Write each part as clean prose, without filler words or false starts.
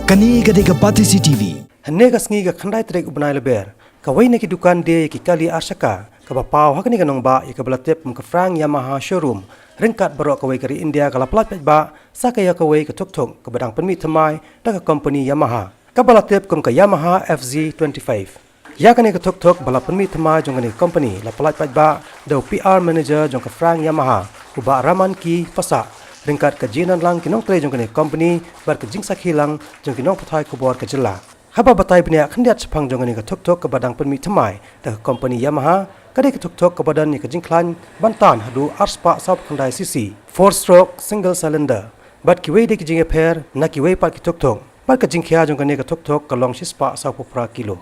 Kani gadega Pati CCTV. Henne gasngi ga khandai trek ubnai leber. Kawai ne ki dukan de ki kali asaka. Ka pau hakni ga nongba ka belatep ka frang Yamaha showroom. Ringkat barok kawai kari India ka laplat pet ba. Sakaya kawai ka tok ka badang penmi thamai ta ka company Yamaha. Ka belatep ka Yamaha FZ25. Ya kani ka tok bala penmi thamai jong kani company laplat pet ba. Do PR manager jong ka frang Yamaha. Uba Raman ki fasa. Ringkat ke jinan lang kinong tre jong kene company bar ke jingsak hilang jong kinong patai kubor ke jela. Haba batai bnia khandiat sepang jong kene ke tok ke badang penmi thamai ta company Yamaha kade ke tok ke badan ni ke jingklan bantan hadu arspa sab khandai cc 4 stroke single cylinder bat ki wei de ki jinge pher na ki wei pa ki tok bar ke jingkhia jong kene ke tok ke long shispa sab pupra kilo.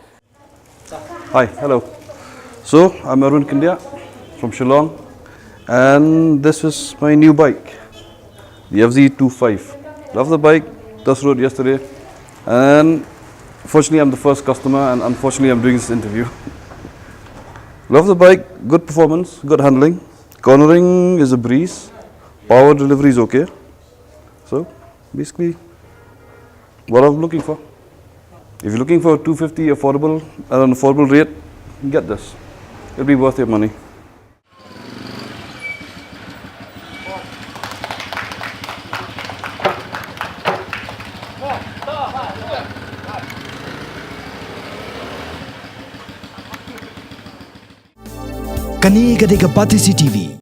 Hi, hello. So I'm Arun Kindia from Shillong, and this is my new bike. The FZ25. Love the bike, just rode yesterday, and fortunately I'm the first customer, and unfortunately I'm doing this interview. Love the bike, good performance, good handling, cornering is a breeze, power delivery is okay. So basically what I'm looking for. If you're looking for 250 affordable at an affordable rate, get this. It'll be worth your money. Kani gadega Pati CCTV.